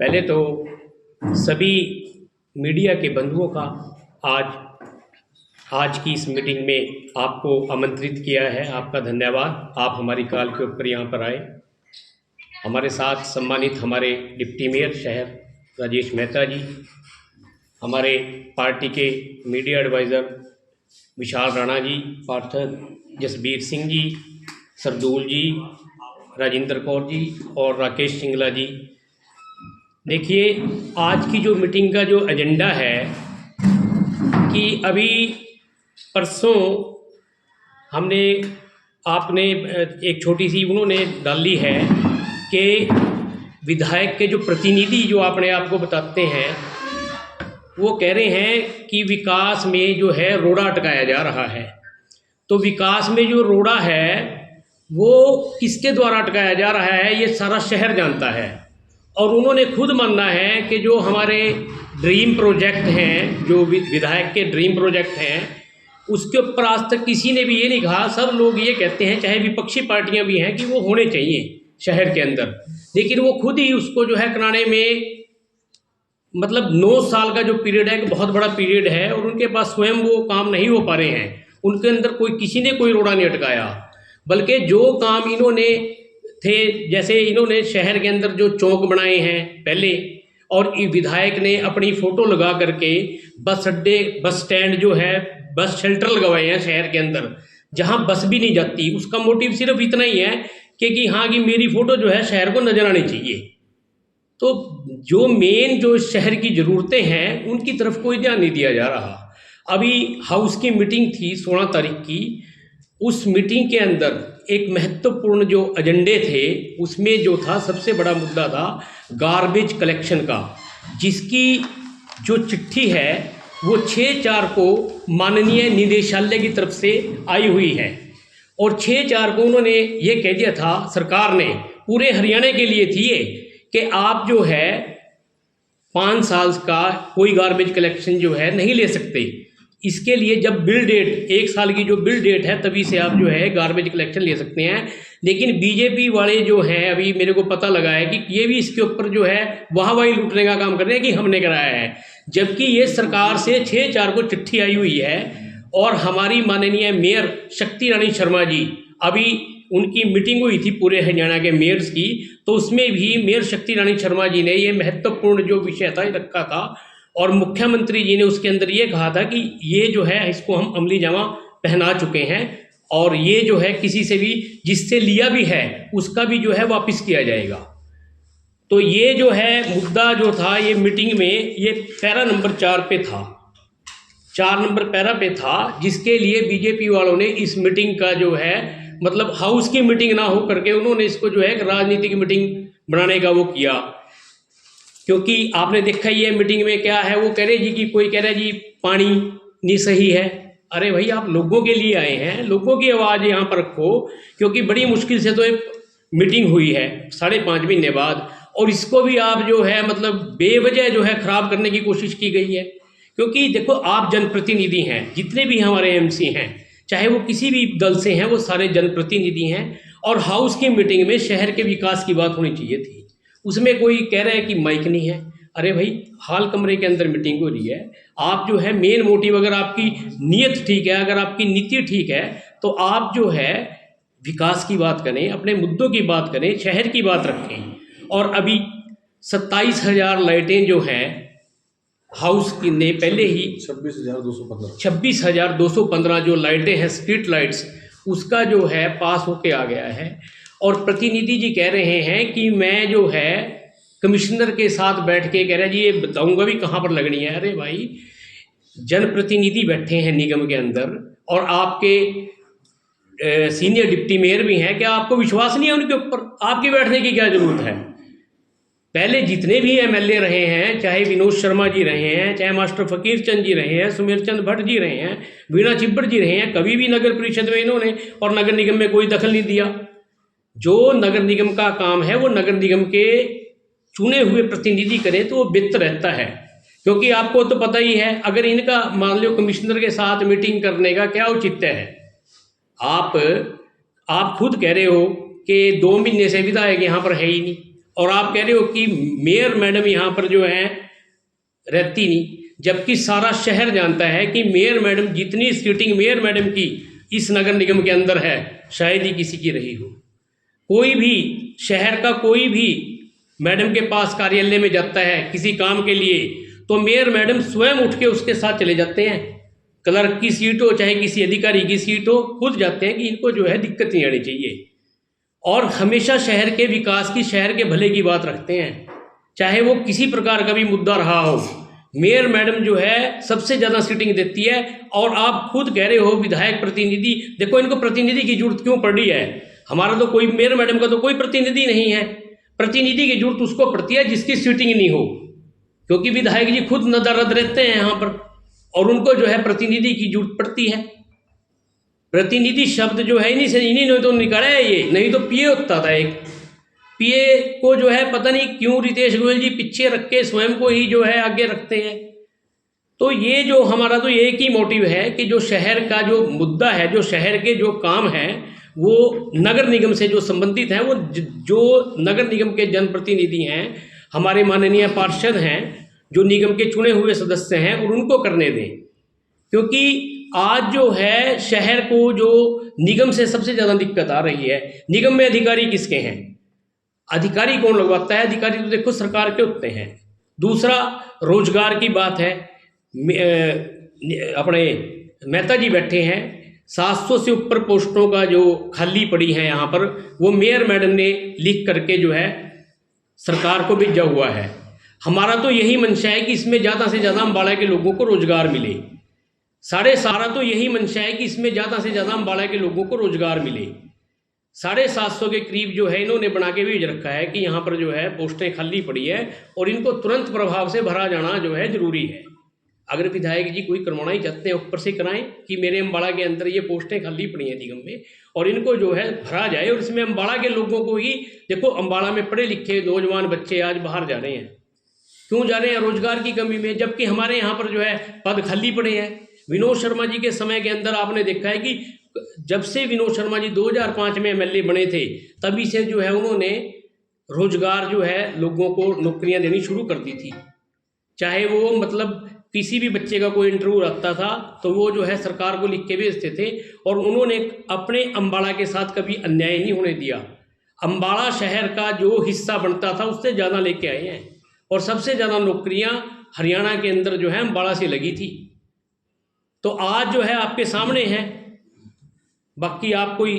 पहले तो सभी मीडिया के बंधुओं का आज आज की इस मीटिंग में आपको आमंत्रित किया है। आपका धन्यवाद, आप हमारी कॉल के ऊपर यहाँ पर आए। हमारे साथ सम्मानित हमारे डिप्टी मेयर शहर राजेश मेहता जी, हमारे पार्टी के मीडिया एडवाइज़र विशाल राणा जी, पार्षद जसबीर सिंह जी, सरदूल जी, राजेंद्र कौर जी और राकेश सिंगला जी। देखिए, आज की जो मीटिंग का जो एजेंडा है कि अभी परसों हमने आपने एक छोटी सी उन्होंने डाली है कि विधायक के जो प्रतिनिधि जो अपने आप को बताते हैं वो कह रहे हैं कि विकास में जो है रोड़ा अटकाया जा रहा है। तो विकास में जो रोड़ा है वो किसके द्वारा अटकाया जा रहा है ये सारा शहर जानता है। और उन्होंने खुद मानना है कि जो हमारे ड्रीम प्रोजेक्ट हैं, जो विधायक के ड्रीम प्रोजेक्ट हैं, उसके ऊपर आज तक किसी ने भी ये नहीं कहा। सब लोग ये कहते हैं, चाहे विपक्षी पार्टियां भी हैं, कि वो होने चाहिए शहर के अंदर, लेकिन वो खुद ही उसको जो है कराने में मतलब 9 साल का जो पीरियड है, बहुत बड़ा पीरियड है, और उनके पास स्वयं वो काम नहीं हो पा रहे हैं। उनके अंदर किसी ने कोई रोड़ा नहीं अटकाया, बल्कि जो काम इन्होंने थे, जैसे इन्होंने शहर के अंदर जो चौक बनाए हैं पहले, और विधायक ने अपनी फ़ोटो लगा करके बस अड्डे, बस स्टैंड जो है, बस शेल्टर लगवाए हैं शहर के अंदर, जहां बस भी नहीं जाती। उसका मोटिव सिर्फ इतना ही है कि हाँ कि मेरी फ़ोटो जो है शहर को नज़र आनी चाहिए। तो जो मेन जो शहर की ज़रूरतें हैं उनकी तरफ कोई ध्यान नहीं दिया जा रहा। अभी हाउस की मीटिंग थी 16 तारीख की, उस मीटिंग के अंदर एक महत्वपूर्ण जो एजेंडे थे उसमें जो था सबसे बड़ा मुद्दा था गार्बेज कलेक्शन का, जिसकी जो चिट्ठी है वो 6/4 को माननीय निदेशालय की तरफ से आई हुई है। और 6/4 को उन्होंने ये कह दिया था, सरकार ने पूरे हरियाणा के लिए थी ये, कि आप जो है 5 साल का कोई गार्बेज कलेक्शन जो है नहीं ले सकते। इसके लिए जब बिल डेट, 1 साल की जो बिल डेट है, तभी से आप जो है गार्बेज कलेक्शन ले सकते हैं। लेकिन बीजेपी वाले जो हैं, अभी मेरे को पता लगा है कि ये भी इसके ऊपर जो है वाहवाही लूटने का काम कर रहे हैं कि हमने कराया है, जबकि ये सरकार से 6/4 को चिट्ठी आई हुई है। और हमारी माननीय मेयर शक्ति रानी शर्मा जी, अभी उनकी मीटिंग हुई थी पूरे हरियाणा के मेयर्स की, तो उसमें भी मेयर शक्ति रानी शर्मा जी ने ये महत्वपूर्ण जो विषय था रखा था, और मुख्यमंत्री जी ने उसके अंदर ये कहा था कि ये जो है इसको हम अमली जामा पहना चुके हैं, और ये जो है किसी से भी जिससे लिया भी है उसका भी जो है वापस किया जाएगा। तो ये जो है मुद्दा जो था ये मीटिंग में ये पैरा नंबर 4 पे था, 4 नंबर पैरा पे था, जिसके लिए बीजेपी वालों ने इस मीटिंग का जो है मतलब हाउस की मीटिंग ना हो करके उन्होंने इसको जो है एक राजनीतिक मीटिंग बनाने का वो किया। क्योंकि आपने देखा ही है मीटिंग में क्या है, वो कह रहे जी कि कोई कह रहा है जी पानी नहीं सही है। अरे भाई, आप लोगों के लिए आए हैं, लोगों की आवाज़ यहाँ पर रखो, क्योंकि बड़ी मुश्किल से तो एक मीटिंग हुई है 5.5 महीने बाद, और इसको भी आप जो है मतलब बेवजह जो है ख़राब करने की कोशिश की गई है। क्योंकि देखो, आप जनप्रतिनिधि हैं, जितने भी हमारे एमसी हैं, चाहे वो किसी भी दल से हैं, वो सारे जनप्रतिनिधि हैं। और हाउस की मीटिंग में शहर के विकास की बात होनी चाहिए थी। उसमें कोई कह रहा है कि माइक नहीं है। अरे भाई, हाल कमरे के अंदर मीटिंग हो रही है, आप जो है मेन मोटिव, अगर आपकी नीयत ठीक है, अगर आपकी नीति ठीक है, तो आप जो है विकास की बात करें, अपने मुद्दों की बात करें, शहर की बात रखें। और अभी 27,000 लाइटें जो हैं हाउस की ने पहले ही 26,215 जो लाइटें हैं स्ट्रीट लाइट्स, उसका जो है पास होके आ गया है। और प्रतिनिधि जी कह रहे हैं कि मैं जो है कमिश्नर के साथ बैठ के कह रहा जी ये बताऊंगा भी कहाँ पर लगनी है। अरे भाई, जनप्रतिनिधि बैठे हैं निगम के अंदर, और आपके सीनियर डिप्टी मेयर भी हैं, क्या आपको विश्वास नहीं है उनके ऊपर? आपकी बैठने की क्या जरूरत है? पहले जितने भी एमएलए रहे हैं, चाहे विनोद शर्मा जी रहे हैं, चाहे मास्टर फकीर चंद जी रहे हैं, सुमेर चंद भट्ट जी रहे हैं, वीणा चिब्बड़ जी रहे हैं, कभी भी नगर परिषद में इन्होंने और नगर निगम में कोई दखल नहीं दिया। जो नगर निगम का काम है वो नगर निगम के चुने हुए प्रतिनिधि करें तो वो बेहतर रहता है। क्योंकि आपको तो पता ही है, अगर इनका मान लो कमिश्नर के साथ मीटिंग करने का क्या औचित्य है? आप खुद कह रहे हो कि 2 महीने से विधायक यहाँ पर है ही नहीं, और आप कह रहे हो कि मेयर मैडम यहाँ पर जो है रहती नहीं, जबकि सारा शहर जानता है कि मेयर मैडम, जितनी सीटिंग मेयर मैडम की इस नगर निगम के अंदर है, शायद ही किसी की रही हो। कोई भी शहर का कोई भी मैडम के पास कार्यालय में जाता है किसी काम के लिए, तो मेयर मैडम स्वयं उठ के उसके साथ चले जाते हैं। क्लर्क की सीट हो चाहे किसी अधिकारी की सीट हो, खुद जाते हैं कि इनको जो है दिक्कत नहीं आनी चाहिए, और हमेशा शहर के विकास की, शहर के भले की बात रखते हैं, चाहे वो किसी प्रकार का भी मुद्दा रहा हो। मेयर मैडम जो है सबसे ज़्यादा सीटिंग देती है। और आप खुद कह रहे हो विधायक प्रतिनिधि, देखो इनको प्रतिनिधि की जरूरत क्यों पड़ रही है? हमारा तो कोई, मेयर मैडम का तो कोई प्रतिनिधि नहीं है। प्रतिनिधि की जरूरत उसको पड़ती है जिसकी सीटिंग नहीं हो, क्योंकि विधायक जी खुद नदारद रहते हैं यहाँ पर, और उनको जो है प्रतिनिधि की जरूरत पड़ती है। प्रतिनिधि शब्द जो है इन्हीं ने तो निकाला है ये, नहीं तो पीए होता था एक। पीए को जो है पता नहीं क्यों रितेश गोयल जी पीछे रख के स्वयं को ही जो है आगे रखते हैं। तो ये जो हमारा तो एक ही मोटिव है कि जो शहर का जो मुद्दा है, जो शहर के जो काम हैं, वो नगर निगम से जो संबंधित हैं, वो जो नगर निगम के जनप्रतिनिधि हैं, हमारे माननीय पार्षद हैं, जो निगम के चुने हुए सदस्य हैं, और उनको करने दें। क्योंकि आज जो है शहर को जो निगम से सबसे ज़्यादा दिक्कत आ रही है, निगम में अधिकारी किसके हैं? अधिकारी कौन लगवाता है? अधिकारी तो देखो सरकार के होते हैं। दूसरा, रोजगार की बात है, अपने मेहता जी बैठे हैं, 700 से ऊपर पोस्टों का जो खाली पड़ी है यहाँ पर, वो मेयर मैडम ने लिख करके जो है सरकार को भेजा हुआ है। हमारा तो यही मंशा है कि इसमें ज़्यादा से ज़्यादा अम्बाड़ा के लोगों को रोजगार मिले। सारा तो यही मंशा है कि इसमें ज़्यादा से ज़्यादा अम्बाड़ा के लोगों को रोजगार मिले। 750 के करीब जो है इन्होंने बना के भेज रखा है कि यहाँ पर जो है पोस्टें खाली पड़ी है, और इनको तुरंत प्रभाव से भरा जाना जो है ज़रूरी है। अगर विधायक जी कोई करवाना ही चाहते हैं, ऊपर से कराएं कि मेरे अम्बाड़ा के अंदर ये पोस्टें खाली पड़ी हैं निगम में, और इनको जो है भरा जाए। और इसमें अम्बाड़ा के लोगों को ही, देखो अम्बाड़ा में पढ़े लिखे नौजवान बच्चे आज बाहर जा रहे हैं, क्यों जा रहे हैं? रोजगार की कमी में। जबकि हमारे यहाँ पर जो है पद खाली पड़े हैं। विनोद शर्मा जी के समय के अंदर आपने देखा है कि जब से विनोद शर्मा जी 2005 में एमएलए बने थे, तभी से जो है उन्होंने रोजगार जो है लोगों को नौकरियां देनी शुरू कर दी थी। चाहे वो मतलब किसी भी बच्चे का कोई इंटरव्यू रखता था तो वो जो है सरकार को लिख के भेजते थे, और उन्होंने अपने अम्बाड़ा के साथ कभी अन्याय नहीं होने दिया। अम्बाड़ा शहर का जो हिस्सा बनता था उससे ज़्यादा लेके आए हैं, और सबसे ज़्यादा नौकरियां हरियाणा के अंदर जो है अम्बाड़ा से लगी थी। तो आज जो है आपके सामने है, बाकी आप कोई